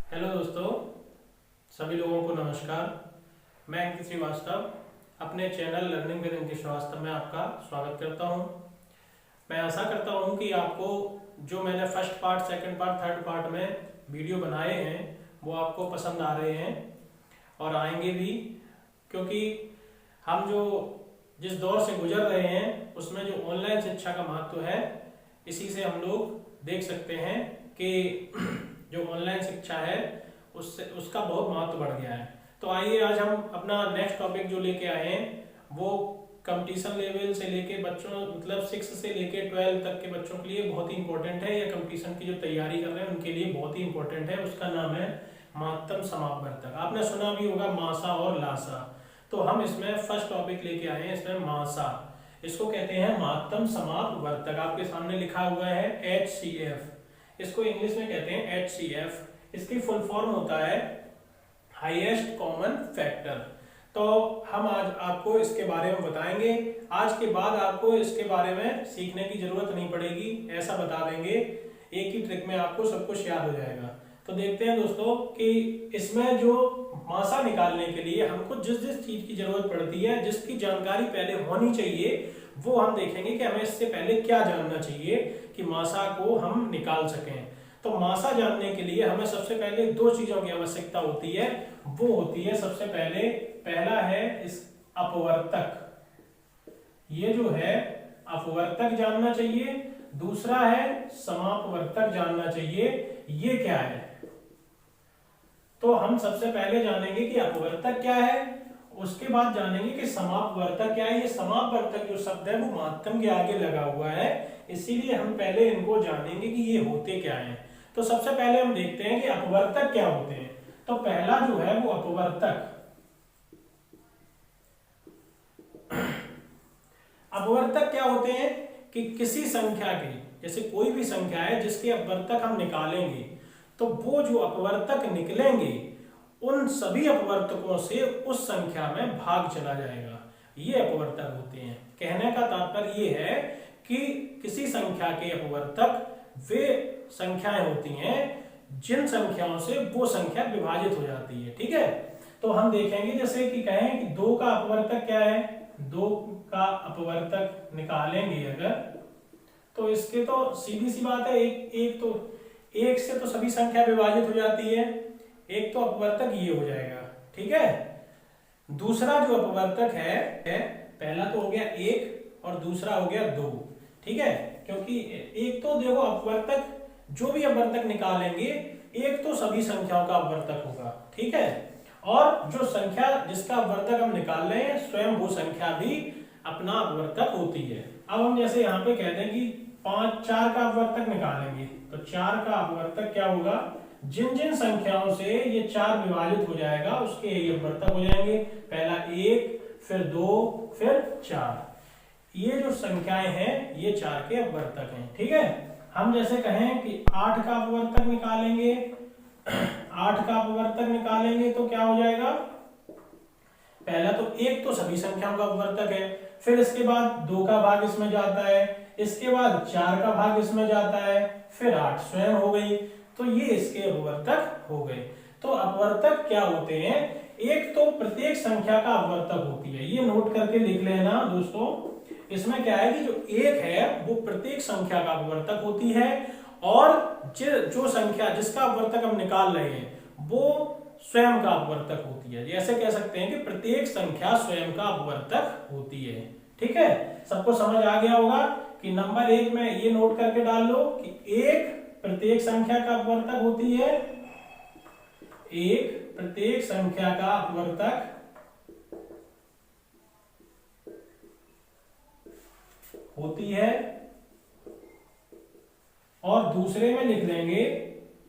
Hello दोस्तों, सभी लोगों को नमस्कार। मैं अंकित श्रीवास्तव अपने चैनल लर्निंग विद अंकित श्रीवास्तव में आपका स्वागत करता हूं। मैं आशा करता हूं कि आपको जो मैंने first part, second part, third part में वीडियो बनाए हैं वो आपको पसंद आ रहे हैं और आएंगे भी, क्योंकि हम जो जिस दौर से गुजर रहे हैं उसमें जो ऑनलाइन शिक्षा का महत्व है, इसी से हम लोग देख सकते हैं कि जो ऑनलाइन शिक्षा है उससे उसका बहुत महत्व बढ़ गया है। तो आइए आज हम अपना नेक्स्ट टॉपिक जो लेके आए हैं वो कंपटीशन लेवल से लेके बच्चों मतलब 6 से लेके 12 तक के बच्चों के लिए बहुत ही इंपॉर्टेंट है। या कंपटीशन की जो तैयारी कर रहे हैं उनके लिए बहुत ही इंपॉर्टेंट है। उसका नाम है महत्तम समापवर्तक। आपने सुना भी होगा मासा और लासा। तो हम इसमें फर्स्ट टॉपिक लेके आए हैं, इसमें मासा, इसको कहते हैं महत्तम समापवर्तक। आपके सामने लिखा हुआ है HCF, इसको इंग्लिश में कहते हैं HCF। इसकी फुल फॉर्म होता है हाईएस्ट कॉमन फैक्टर। तो हम आज आपको इसके बारे में बताएंगे। आज के बाद आपको इसके बारे में सीखने की जरूरत नहीं पड़ेगी, ऐसा बता देंगे, एक ही ट्रिक में आपको सब कुछ याद हो जाएगा। तो देखते हैं दोस्तों कि इसमें जो मासा निकालने के लिए हमको जिस जिस चीज की जरूरत पड़ती है, जिसकी जानकारी पहले होनी चाहिए, वो हम देखेंगे कि हमें इससे पहले क्या जानना चाहिए कि मासा को हम निकाल सकें। तो मासा जानने के लिए हमें सबसे पहले दो चीजों की आवश्यकता होती है। वो होती है सबसे पहले, पहला है इस अपवर्तक, ये जो है अपवर्तक जानना चाहिए। दूसरा है समापवर्तक जानना चाहिए, ये क्या है। तो हम सबसे पहले जानेंगे कि अपवर्तक क्या है, उसके बाद जानेंगे कि समापवर्तक क्या है। ये समापवर्तक जो शब्द है वो महत्तम के आगे लगा हुआ है, इसीलिए हम पहले इनको जानेंगे कि ये होते क्या हैं। तो सबसे पहले हम देखते हैं कि अपवर्तक क्या होते हैं। तो पहला जो है वो अपवर्तक, अपवर्तक क्या होते हैं कि किसी संख्या के, जैसे कोई भी संख्या है जिसके अपवर्तक हम निकालेंगे, तो वो जो अपवर्तक निकलेंगे उन सभी अपवर्तकों से उस संख्या में भाग चला जाएगा, ये अपवर्तक होते हैं। कहने का तात्पर्य ये है कि किसी संख्या के अपवर्तक वे संख्याएं होती हैं जिन संख्याओं से वो संख्या विभाजित हो जाती है। ठीक है, तो हम देखेंगे जैसे कि कहें कि 2 का अपवर्तक क्या है। 2 का अपवर्तक निकालेंगे अगर, तो इसके तो सीधी सी बात है, एक से तो सभी संख्या विभाजित हो जाती है, एक तो अपवर्तक ये हो जाएगा। ठीक है, दूसरा जो अपवर्तक है पहला तो हो गया 1 और दूसरा हो गया 2। ठीक है, क्योंकि एक तो देखो अपवर्तक, जो भी अपवर्तक निकालेंगे एक तो सभी संख्याओं का अपवर्तक होगा। ठीक है, और जो संख्या जिसका अपवर्तक हम निकाल रहे हैं स्वयं वो संख्या भी अपना अपवर्तक होती है। अब हम जैसे यहाँ पे कहते हैं कि 4 का अपवर्तक निकालेंगे, तो 4 का अपवर्तक क्या होगा, जिन जिन संख्याओं से ये 4 विभाजित हो जाएगा उसके ये अपवर्तक हो जाएंगे। पहला 1, फिर 2, फिर 4। ये जो संख्याएं हैं ये 4 के अपवर्तक हैं। ठीक है, हम जैसे कहें कि 8 का अपवर्तक निकालेंगे, 8 का अपवर्तक निकालेंगे तो क्या हो जाएगा, पहला तो 1 तो सभी संख्याओं का अपवर्तक है, फिर इसके बाद 2 का भाग इसमें जाता है, इसके बाद 4 का भाग इसमें जाता है, फिर 8 स्वयं हो गई, तो ये इसके अपवर्तक हो गए। तो अपवर्तक क्या होते हैं, एक तो प्रत्येक संख्या का अपवर्तक होती है, ये नोट करके लिख लेना दोस्तों। इसमें क्या है कि जो 1 है वो प्रत्येक संख्या का अपवर्तक होती है, और जो संख्या जिसका अपवर्तक हम निकाल रहे हैं वो स्वयं का अपवर्तक होती है। ऐसे कह सकते हैं कि प्रत्येक संख्या स्वयं का अपवर्तक होती है। ठीक है, सबको समझ आ गया होगा कि नंबर 1 में ये नोट करके डाल लो कि 1 प्रत्येक संख्या का अपवर्तक होती है, 1 प्रत्येक संख्या का अपवर्तक होती है, और दूसरे में लिख लेंगे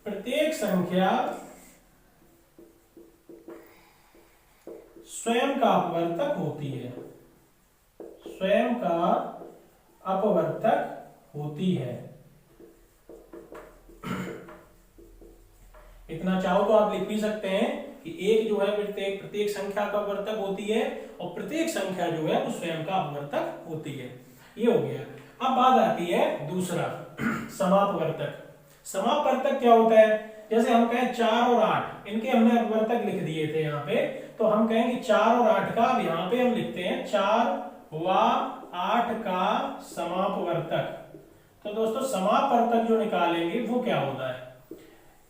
प्रत्येक संख्या स्वयं का अपवर्तक होती है, स्वयं का अपवर्तक होती है। इतना चाहो तो आप लिख भी सकते हैं कि 1 जो है प्रत्येक संख्या का अपवर्तक होती है, और प्रत्येक संख्या जो है वो स्वयं का अपवर्तक होती है। ये हो गया। अब बात आती है दूसरा समापवर्तक। समापवर्तक क्या होता है, जैसे हम कहें 4 और 8, इनके हमने अपवर्तक लिख दिए थे यहाँ पे, तो हम कहें कि 4 और 8 का, अब यहाँ पे हम लिखते हैं 4 व 8 का समापवर्तक। तो दोस्तों समापवर्तक जो निकालेंगे वो क्या होता है,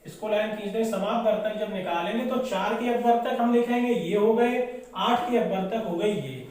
इसको लाइन खींच दें। समापवर्तक जब निकालेंगे तो 4 के अपवर्तक हम लिखेंगे, ये हो गए, 8 के अपवर्तक हो गए ये।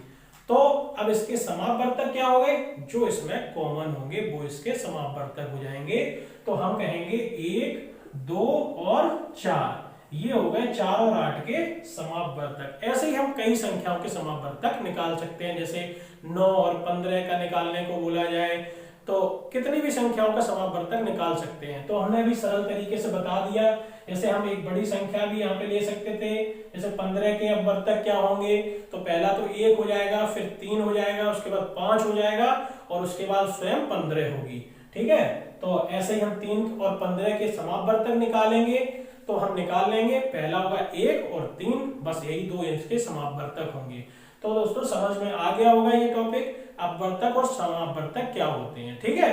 तो अब इसके समापवर्तक क्या हो गए, जो इसमें कॉमन होंगे वो इसके समापवर्तक हो जाएंगे। तो हम कहेंगे 1, 2 और 4, ये हो गए 4 और 8 के समापवर्तक। ऐसे ही हम कई संख्याओं के समापवर्तक निकाल सकते हैं, जैसे 9 और 15 का निकालने को बोला जाए तो कितनी भी संख्याओं का समापवर्तक निकाल सकते हैं। तो हमने अभी सरल तरीके से बता दिया। जैसे हम एक बड़ी संख्या भी यहाँ पे ले सकते थे, जैसे 15 के अपवर्तक क्या होंगे, तो पहला तो 1 हो जाएगा, फिर 3 हो जाएगा, उसके बाद 5 हो जाएगा और उसके बाद स्वयं 15 होगी। ठीक है, तो ऐसे ही हम 3 और 15 के समापवर्तक निकालेंगे। तो हम निकाल लेंगे, पहला होगा 1 और 3, बस यही 2 इसके समापवर्तक होंगे। तो दोस्तों समझ में आ गया होगा ये टॉपिक, अपवर्तक और समापवर्तक क्या होते हैं। ठीक है,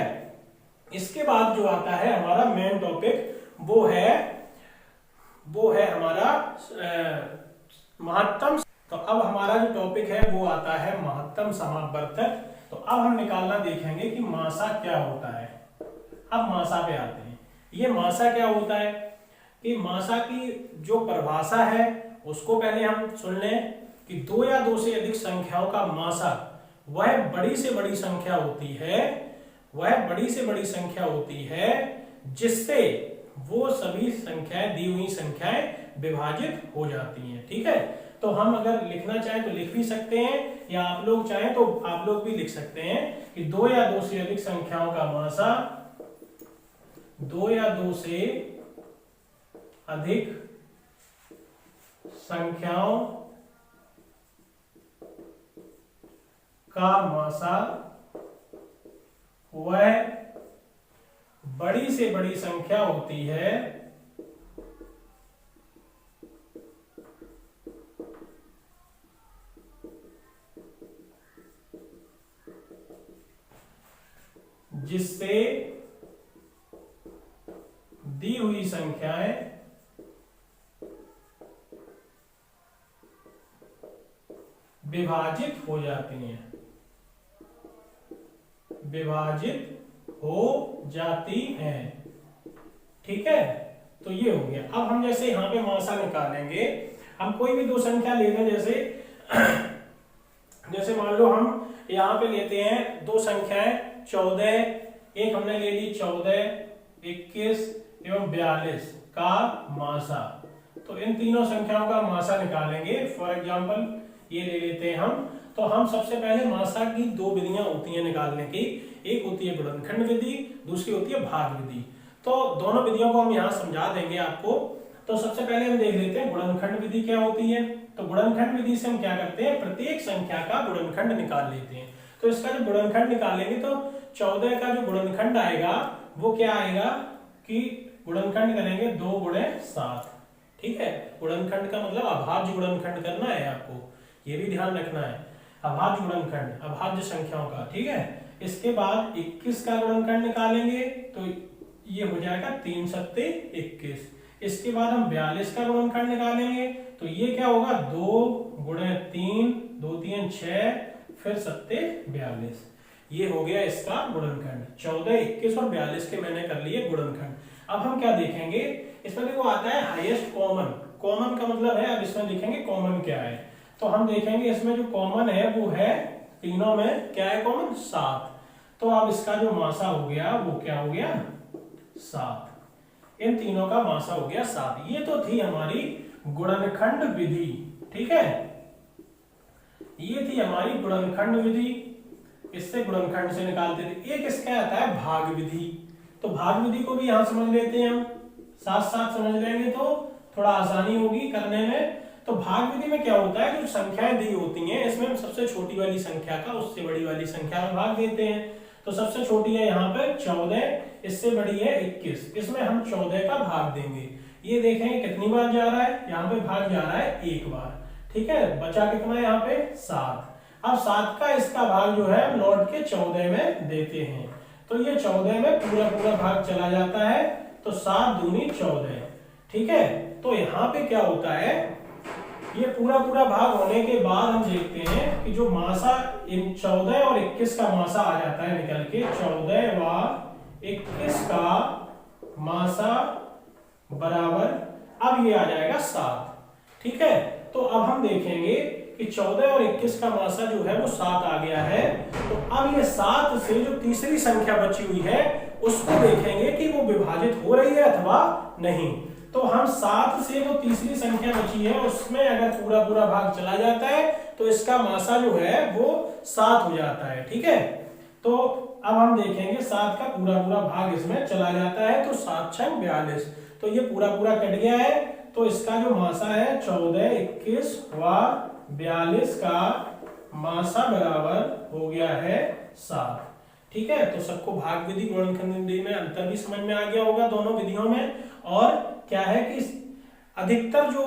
इसके बाद जो आता है हमारा मेन टॉपिक, वो है हमारा महत्तम। तो अब हमारा जो टॉपिक है वो आता है महत्तम समापवर्तक। तो अब हम निकालना देखेंगे कि मासा क्या होता है। अब मासा पे आते हैं। ये मासा क्या होता है, कि मासा की जो परिभाषा है उसको पहले हम सुन लें कि 2 या 2 से अधिक संख्याओं का मासा वह बड़ी से बड़ी संख्या होती है, वह बड़ी से बड़ी संख्या होती है जिससे वो सभी संख्याएं, दी हुई संख्याएं विभाजित हो जाती हैं। ठीक है, तो हम अगर लिखना चाहें तो लिख भी सकते हैं, या आप लोग चाहें तो आप लोग भी लिख सकते हैं कि 2 या 2 से अधिक संख्याओं का मासा, 2 या 2 से अधिक संख्याओं का मासा वह बड़ी से बड़ी संख्या होती है जिससे दी हुई संख्याएं विभाजित हो जाती हैं, विभाजित हो जाती हैं। ठीक है, तो ये हो गया। अब हम जैसे यहाँ पे मासा निकालेंगे, हम कोई भी 2 संख्या ले लें, जैसे मान लो हम यहाँ पे लेते हैं 2 संख्याएं 14, एक हमने ले ली 14, 21 एवं 42 का मासा। तो इन तीनों संख्याओं का मासा निकालेंगे। फॉर एग्जांपल ये ले लेते हैं हम। तो हम सबसे पहले मासा की 2 विधियां होती हैं निकालने की, एक होती है गुणनखंड विधि, दूसरी होती है भाग विधि। तो दोनों विधियों को हम यहाँ समझा देंगे आपको। तो सबसे पहले हम देख लेते हैं गुणनखंड विधि क्या होती है। तो गुणनखंड विधि से हम क्या करते हैं, प्रत्येक संख्या का गुणनखंड निकाल लेते हैं। तो इसका जो गुणनखंड निकालेंगे तो 14 का जो गुणनखंड आएगा वो क्या आएगा कि गुणनखंड करेंगे 2 गुणे 7। ठीक है, गुणनखंड का मतलब अभाज्य गुणनखंड करना है आपको, ये भी ध्यान रखना है, अभाज्य गुणनखंड, अभाज्य संख्याओं का। ठीक है, इसके बाद 21 का गुणनखंड निकालेंगे तो ये हो जाएगा 3 सत्ते 21। इसके बाद हम 42 का गुणनखंड निकालेंगे तो ये क्या होगा 2 गुणे 3, 2 3 6, फिर सत्ते 42। ये हो गया इसका गुणनखंड। 14, 21 और 42 के मैंने कर लिए गुणनखंड। अब हम क्या देखेंगे, इसमें देखो आता है हाईएस्ट कॉमन। कॉमन का मतलब है, अब इसमें देखेंगे कॉमन क्या है। तो हम देखेंगे इसमें जो कॉमन है वो है, तीनों में क्या है कॉमन, 7। तो अब इसका जो मासा हो गया वो क्या हो गया 7। इन तीनों का मासा हो गया 7। ये तो थी हमारी गुणनखंड विधि। ठीक है, ये थी हमारी गुणनखंड विधि, इससे गुणनखंड से निकालते थे। एक इसका आता है भाग विधि। तो भाग विधि को भी यहां समझ लेते हैं हम, साथ साथ समझ लेंगे तो थोड़ा आसानी होगी करने में। तो भाग विधि में क्या होता है, जो संख्याएं दी होती हैं इसमें हम सबसे छोटी वाली संख्या का उससे बड़ी वाली संख्या में भाग देते हैं। तो सबसे छोटी है यहाँ पर 14, इससे बड़ी है 21, इसमें हम 14 का भाग देंगे। ये देखेंगे कितनी बार जा रहा है, यहाँ पे भाग जा रहा है 1 बार। ठीक है, बचा कितना है यहाँ पे 7। अब 7 का इसका भाग जो है लौट के 14 में देते हैं। तो ये 14 में पूरा पूरा भाग चला जाता है। तो 7 दूनी 14, ठीक है, तो यहाँ पे क्या होता है, ये पूरा पूरा भाग होने के बाद हम देखते हैं कि जो मासा इन 14 और 21 का मासा आ जाता है निकल के, 14 व 21 का मासा बराबर, अब ये आ जाएगा 7। ठीक है, तो अब हम देखेंगे कि 14 और 21 का मासा जो है वो 7 आ गया है। तो अब ये 7 से जो तीसरी संख्या बची हुई है उसको देखेंगे कि वो विभाजित हो रही है अथवा नहीं। तो हम 7 से वो तीसरी संख्या बची है उसमें अगर पूरा पूरा भाग चला जाता है तो इसका मासा जो है वो 7 हो जाता है। ठीक है, तो अब हम देखेंगे 7 का पूरा पूरा भाग इसमें चला जाता है, तो 7 छंग 42, तो ये पूरा पूरा कट गया है। तो इसका जो मासा है 14, 21 व 42 का मासा बराबर हो गया है 7। ठीक है, तो सबको भाग विधि गुणनखंड विधि में अंतर भी समझ में आ गया होगा दोनों विधियों में। और क्या है कि अधिकतर जो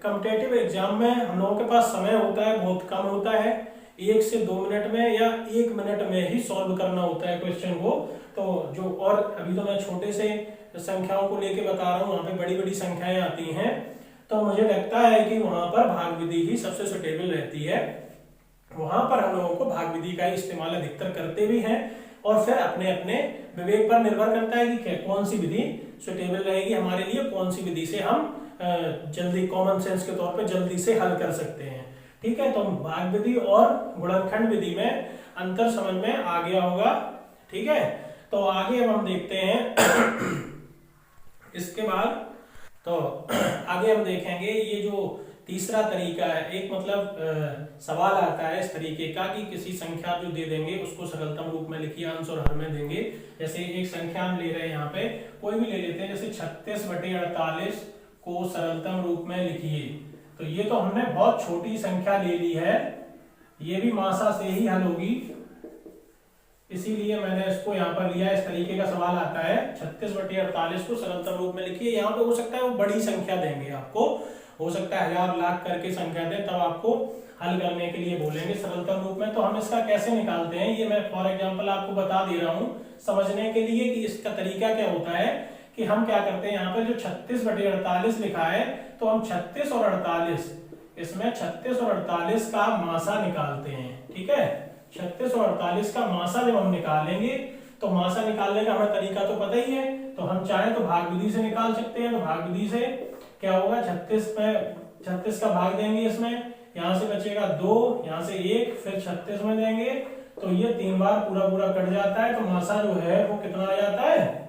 कॉम्पिटिटिव एग्जाम में हम लोगों के पास समय होता है बहुत कम होता है, 1 से 2 मिनट में या 1 मिनट में ही सॉल्व करना होता है क्वेश्चन को। तो जो, और अभी तो मैं छोटे से संख्याओं को लेके बता रहा हूँ, वहां पे बड़ी बड़ी संख्याएं आती हैं, तो मुझे लगता है कि वहां पर भाग विधि ही सबसे सुटेबल रहती है। वहां पर हम लोगों को भाग विधि का इस्तेमाल अधिकतर करते भी हैं, और फिर अपने अपने विवेक पर निर्भर करता है कि कौन सी विधि सुटेबल रहेगी हमारे लिए, कौन सी विधि से हम जल्दी कॉमन सेंस के तौर पे जल्दी से हल कर सकते हैं। ठीक है, तो भाग विधि और गुणनखंड विधि में अंतर समझ में आ गया होगा। ठीक है, तो आगे अब हम देखते हैं इसके बाद, तो आगे हम देखेंगे ये जो तीसरा तरीका है, एक मतलब सवाल आता है इस तरीके का कि किसी संख्या जो दे देंगे उसको सरलतम रूप में लिखिए, अंश और हर में देंगे। जैसे एक संख्या हम ले रहे हैं यहाँ पे, कोई भी ले लेते हैं, जैसे 36/48 को सरलतम रूप में लिखिए। तो ये तो हमने बहुत छोटी संख्या ले ली है, ये भी मासा से ही हल होगी, इसीलिए मैंने इसको यहाँ पर लिया। इस तरीके का सवाल आता है 36/48 को सरलतम रूप में लिखिए। यहाँ पे हो सकता है वो बड़ी संख्या देंगे आपको, हो सकता है 1000 लाख करके संख्या दे, तब आपको हल करने के लिए बोलेंगे सरलतम रूप में। तो हम इसका कैसे निकालते हैं ये मैं फॉर एग्जांपल आपको बता दे रहा हूँ समझने के लिए कि इसका तरीका क्या होता है। कि हम क्या करते हैं, यहाँ पे जो 36/48 लिखा है, तो हम 36 और 48, इसमें 36 और 48 का मासा निकालते हैं। ठीक है, 36 और 48 का मासा जब हम निकालेंगे, तो मासा निकालने का हमें तरीका तो पता ही है, तो हम चाहे तो भाग विधि से निकाल सकते हैं। तो भाग विधि से क्या होगा, 36 का भाग देंगे, इसमें यहाँ से बचेगा 2, यहाँ से 1, फिर 36 में देंगे, तो ये 3 बार पूरा पूरा कट जाता है। तो मासा जो है वो कितना आ जाता है,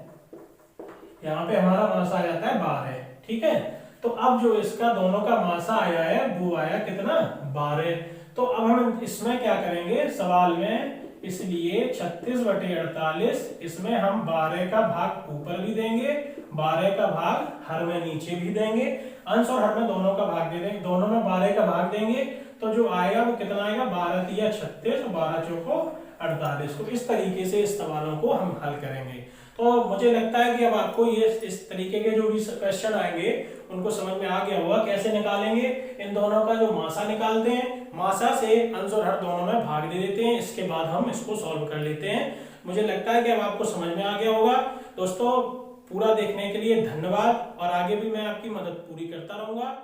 यहाँ पे हमारा मासा आ जाता है 12। ठीक है, तो अब जो इसका दोनों का मासा आया है वो आया कितना, 12। तो अब हम इसमें क्या करेंगे सवाल में, इसलिए 36/48 इसमें हम 12 का भाग ऊपर भी देंगे, 12 का भाग हर में नीचे भी देंगे, अंश और हर में दोनों का भाग दे देंगे, दोनों में 12 का भाग देंगे। तो जो आएगा वो कितना आएगा, 12×3 = 36, 12×4 = 48। तो इस तरीके से इस सवालों को हम हल करेंगे। तो मुझे लगता है कि अब आपको ये इस तरीके के जो भी क्वेश्चन आएंगे उनको समझ में आ गया होगा कैसे निकालेंगे। इन दोनों का जो मासा निकालते हैं, मासा से अंश और हर दोनों में भाग दे देते हैं, इसके बाद हम इसको सॉल्व कर लेते हैं। मुझे लगता है कि अब आपको समझ में आ गया होगा। दोस्तों पूरा देखने के लिए धन्यवाद, और आगे भी मैं आपकी मदद पूरी करता रहूंगा।